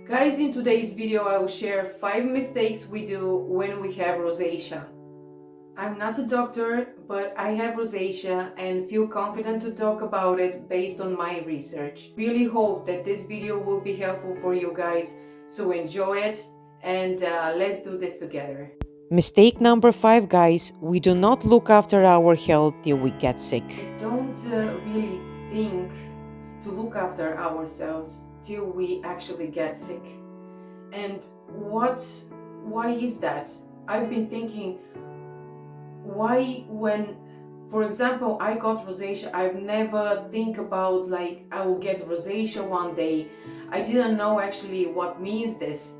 Guys, in today's video I will share 5 mistakes we do when we have rosacea. I'm not a doctor, but I have rosacea and feel confident to talk about it based on my research. Really hope that this video will be helpful for you guys, so enjoy it and let's do this together. Mistake number 5, guys, we do not look after our health till we get sick. We don't really think to look after ourselves till we actually get sick. And why is that? I've been thinking, why when, for example, I got rosacea, I've never think about like I will get rosacea one day. I didn't know actually what means this.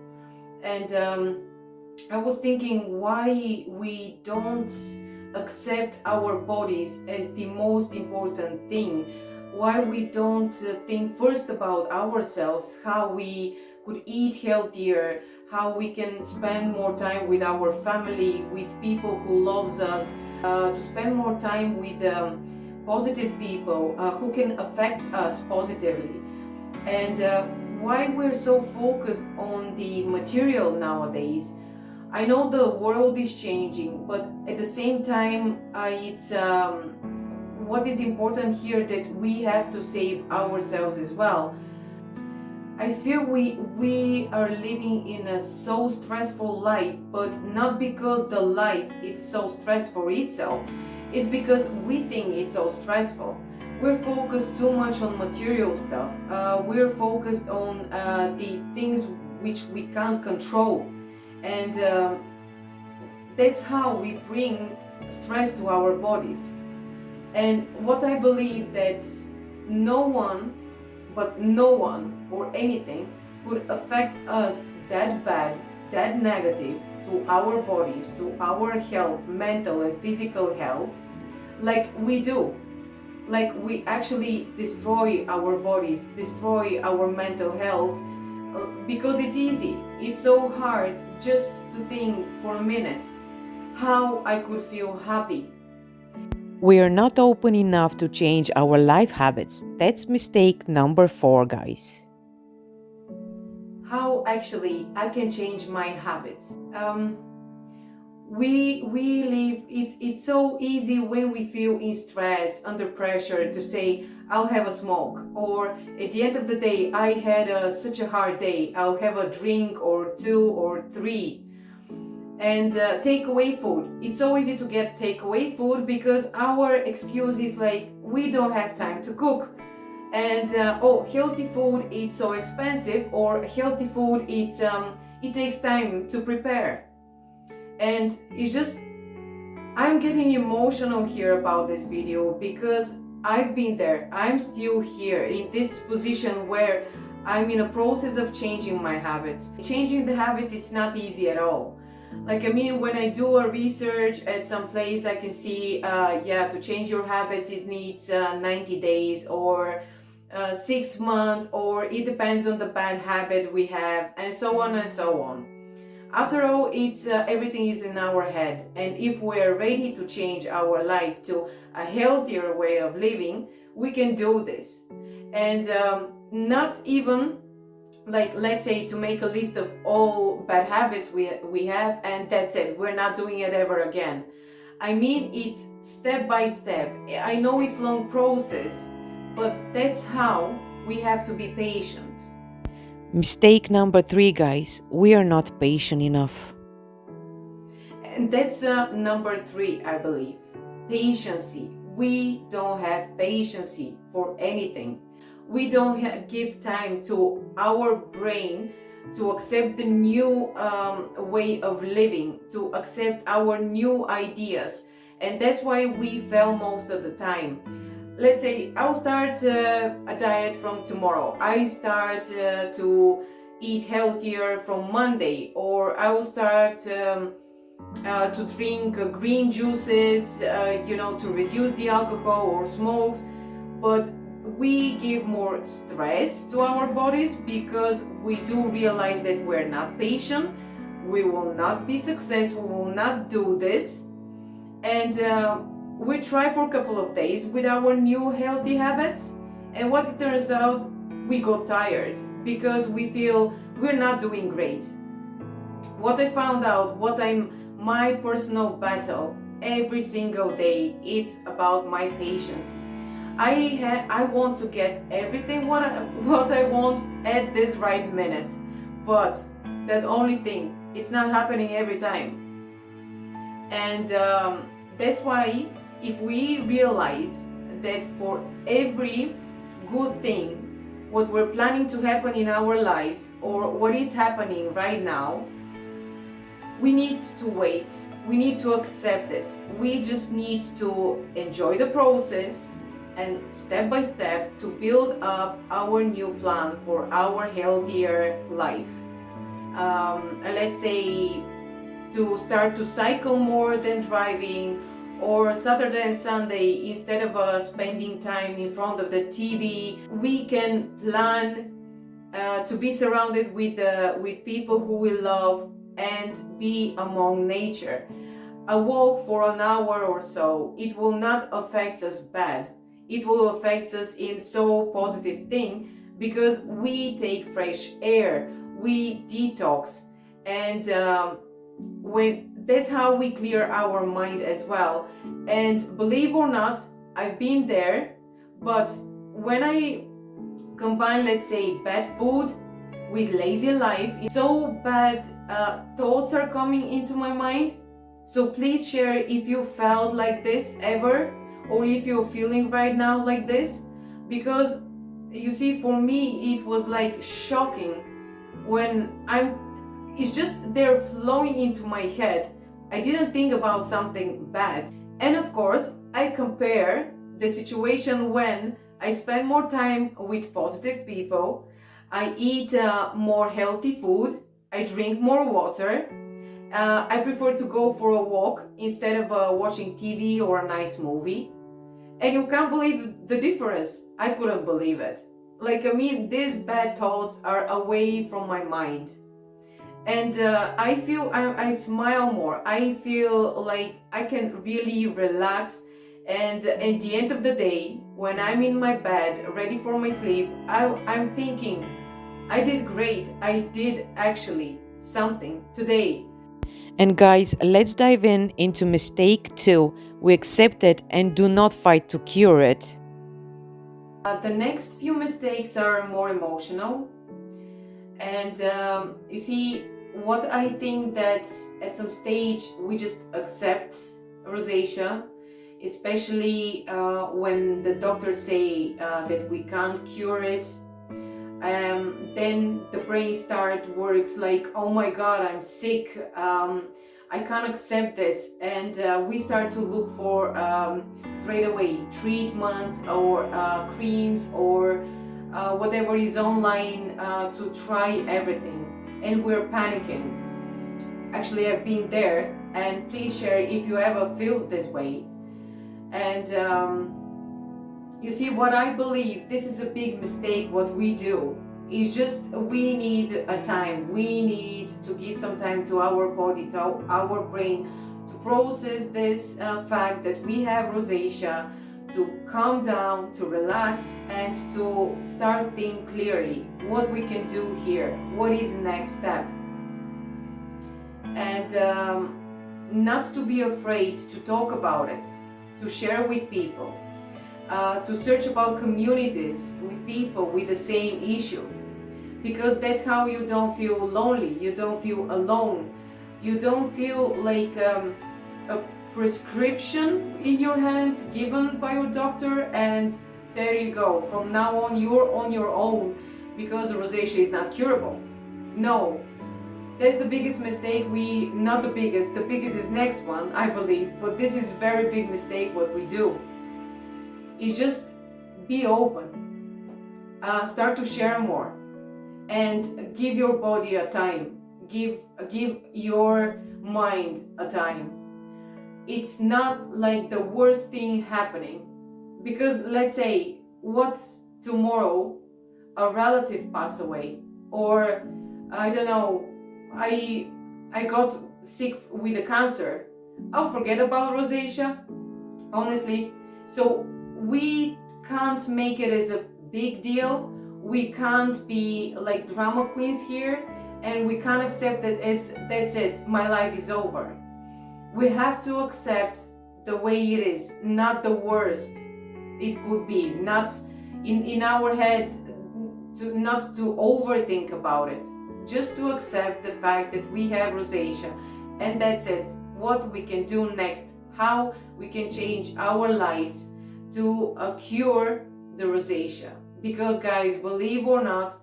And I was thinking why we don't accept our bodies as the most important thing, why we don't think first about ourselves, how we could eat healthier, how we can spend more time with our family, with people who loves us, to spend more time with positive people who can affect us positively. And why we're so focused on the material nowadays. I know the world is changing, but at the same time, it's what is important here that we have to save ourselves as well. I feel we are living in a so stressful life, but not because the life is so stressful itself. It's because we think it's so stressful. We're focused too much on material stuff. We're focused on the things which we can't control. And that's how we bring stress to our bodies. And what I believe that no one or anything could affect us that bad, that negative to our bodies, to our health, mental and physical health, like we do. Like we actually destroy our bodies, destroy our mental health, because it's easy. It's so hard just to think for a minute how I could feel happy. We are not open enough to change our life habits. That's mistake number 4, guys. How actually I can change my habits. We live, it's so easy when we feel in stress, under pressure, to say I'll have a smoke, or at the end of the day I had such a hard day, I'll have a drink or 2 or 3. And takeaway food, it's so easy to get takeaway food because our excuse is like we don't have time to cook. And healthy food, it's so expensive, or healthy food, it takes time to prepare. And it's just, I'm getting emotional here about this video because I've been there. I'm still here in this position where I'm in a process of changing my habits. Changing the habits is not easy at all. Like, I mean, when I do a research at some place, I can see, to change your habits, it needs 90 days or 6 months, or it depends on the bad habit we have, and so on and so on. After all, it's everything is in our head, and if we're ready to change our life to a healthier way of living, we can do this. And not even like, let's say, to make a list of all bad habits we have and that's it, we're not doing it ever again. I mean, it's step by step. I know it's long process, but that's how we have to be patient. Mistake number 3, guys, we are not patient enough. And that's number 3, I believe. Patience. We don't have patience for anything. We don't give time to our brain to accept the new way of living, to accept our new ideas. And that's why we fail most of the time. Let's say I'll start a diet from tomorrow. I start to eat healthier from Monday, or I will start to drink green juices, to reduce the alcohol or smokes. But we give more stress to our bodies because we do realize that we're not patient, we will not be successful, we will not do this. And we try for a couple of days with our new healthy habits, and what it turns out, we got tired because we feel we're not doing great. What I found out, my personal battle every single day, it's about my patience. I want to get everything what I want at this right minute, but that only thing, it's not happening every time. And that's why if we realize that for every good thing what we're planning to happen in our lives or what is happening right now, we need to wait. We need to accept this. We just need to enjoy the process and step by step to build up our new plan for our healthier life. Let's say to start to cycle more than driving, or Saturday and Sunday, instead of spending time in front of the TV, we can plan to be surrounded with people who we love and be among nature. A walk for an hour or so, it will not affect us bad. It will affect us in so positive thing, because we take fresh air, we detox, and that's how we clear our mind as well. And believe or not, I've been there, but when I combine, let's say, bad food with lazy life, so bad thoughts are coming into my mind. So please share if you felt like this ever, or if you're feeling right now like this, because you see, for me it was like shocking when it's just they're flowing into my head. I didn't think about something bad. And of course, I compare the situation when I spend more time with positive people, I eat more healthy food, I drink more water, I prefer to go for a walk instead of watching TV or a nice movie. And you can't believe the difference. I couldn't believe it. These bad thoughts are away from my mind. And I smile more. I feel like I can really relax. And at the end of the day, when I'm in my bed, ready for my sleep, I'm thinking, I did great. I did actually something today. And guys, let's dive into mistake 2. We accept it and do not fight to cure it. The next few mistakes are more emotional. And you see, what I think that at some stage we just accept rosacea, especially when the doctors say that we can't cure it. Then the brain works like, oh my god, I'm sick, I can't accept this, and we start to look for straight away treatments or creams or whatever is online to try everything, and we're panicking. Actually, I've been there, and please share if you ever feel this way. And you see, what I believe, this is a big mistake what we do. It's just we need a time. We need to give some time to our body, to our brain, to process this fact that we have rosacea, to calm down, to relax, and to start thinking clearly what we can do here, what is the next step. And not to be afraid to talk about it, to share with people. To search about communities with people with the same issue, because that's how you don't feel lonely, you don't feel alone, you don't feel like a prescription in your hands given by your doctor and there you go, from now on you're on your own because rosacea is not curable. No, that's the biggest mistake. Not the biggest is next one, I believe, but this is very big mistake what we do. Is just be open, start to share more, and give your body a time, give your mind a time. It's not like the worst thing happening, because let's say what's tomorrow a relative pass away, or I don't know, I got sick with a cancer, I'll forget about rosacea, honestly. So we can't make it as a big deal. We can't be like drama queens here, and we can't accept that as that's it, my life is over. We have to accept the way it is, not the worst it could be, not in our head, not to overthink about it, just to accept the fact that we have rosacea, and that's it. What we can do next, how we can change our lives to cure the rosacea. Because guys, believe or not,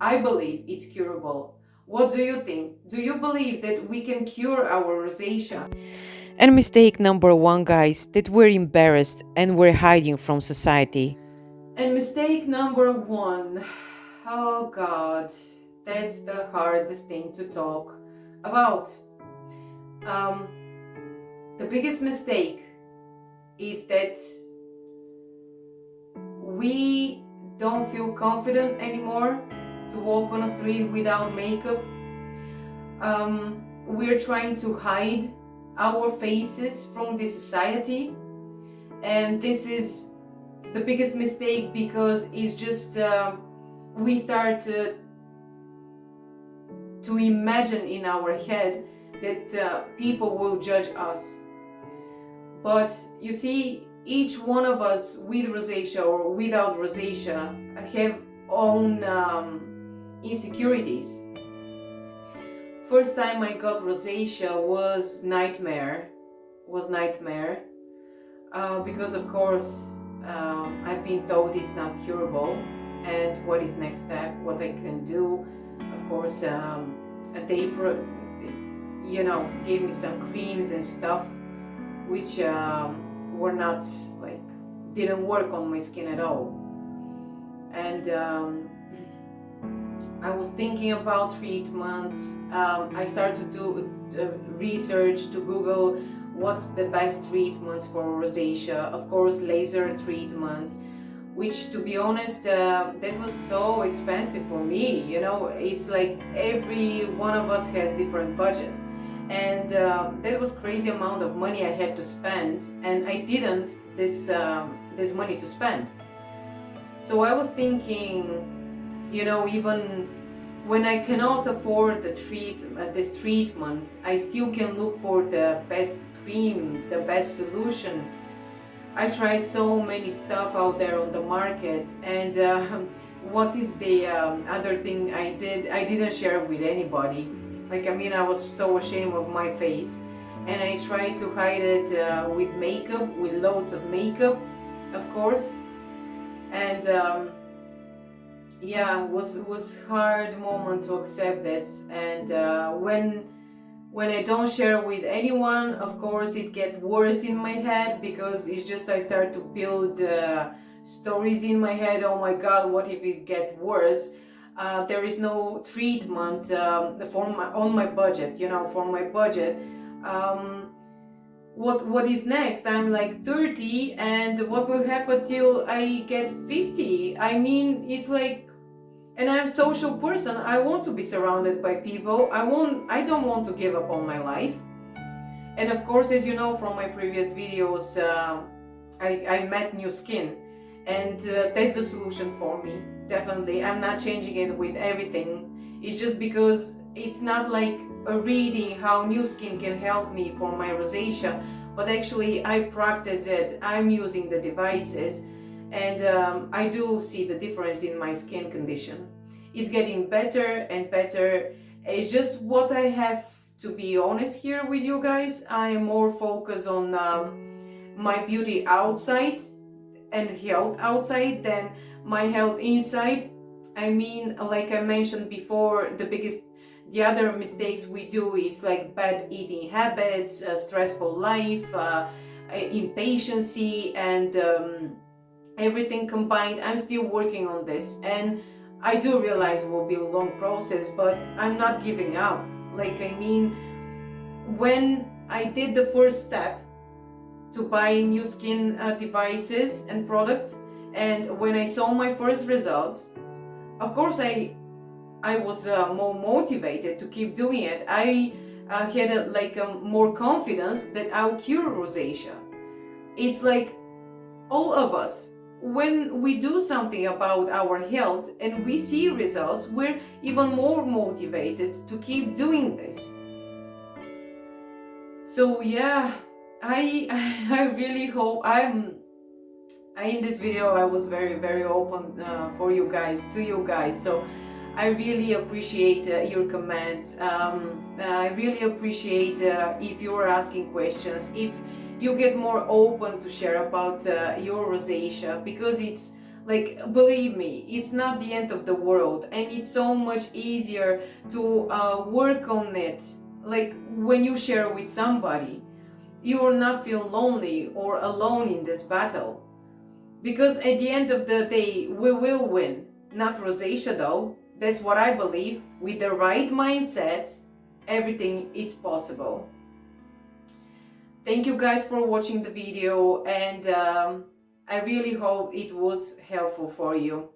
I believe it's curable. What do you think? Do you believe that we can cure our rosacea? And mistake number one, guys, that we're embarrassed and we're hiding from society. And mistake number one, oh God, that's the hardest thing to talk about. Um, the biggest mistake is that we don't feel confident anymore to walk on a street without makeup. We're trying to hide our faces from the society, and this is the biggest mistake because it's just we start to imagine in our head that people will judge us. But you see, each one of us with rosacea or without rosacea have own insecurities. First time I got rosacea was nightmare, because of course I've been told it's not curable, and what is next step, what I can do. Of course, they gave me some creams and stuff which were not like, didn't work on my skin at all. And I was thinking about treatments. I started to do research, to Google what's the best treatments for rosacea. Of course, laser treatments, which, to be honest, that was so expensive for me. It's like every one of us has different budget, and that was crazy amount of money I had to spend, and I didn't this money to spend. So I was thinking, even when I cannot afford this treatment, I still can look for the best cream, the best solution. I tried so many stuff out there on the market, and what is the other thing I did? I didn't share with anybody. I was so ashamed of my face, and I tried to hide it with makeup, with loads of makeup, of course. And was hard moment to accept that. And when I don't share with anyone, of course it gets worse in my head, because it's just I start to build stories in my head. Oh my God, what if it gets worse? There is no treatment on my budget, for my budget. What is next? I'm like 30, and what will happen till I get 50? It's like, and I'm a social person. I want to be surrounded by people. I don't want to give up on my life. And of course, as you know from my previous videos, I met new skin, and that's the solution for me. Definitely, I'm not changing it with everything. It's just because it's not like a reading how new skin can help me for my rosacea, but actually I practice it. I'm using the devices, and I do see the difference in my skin condition. It's getting better and better. It's just what I have to be honest here with you guys. I am more focused on my beauty outside and health outside than my health inside. Like I mentioned before, the other mistakes we do is like bad eating habits, stressful life, impatience, and everything combined. I'm still working on this, and I do realize it will be a long process, but I'm not giving up. When I did the first step to buy new skin devices and products, and when I saw my first results, of course I was more motivated to keep doing it. I had more confidence that I'll cure rosacea. It's like all of us, when we do something about our health and we see results, we're even more motivated to keep doing this. So yeah, I I really hope in this video I was very open for you guys, to you guys. So I really appreciate your comments. I really appreciate if you're asking questions, if you get more open to share about your rosacea, because it's like, believe me, it's not the end of the world, and it's so much easier to work on it. Like when you share with somebody, you will not feel lonely or alone in this battle, because at the end of the day we will win. Not rosacea though, that's what I believe. With the right mindset, everything is possible. Thank you guys for watching the video, and I really hope it was helpful for you.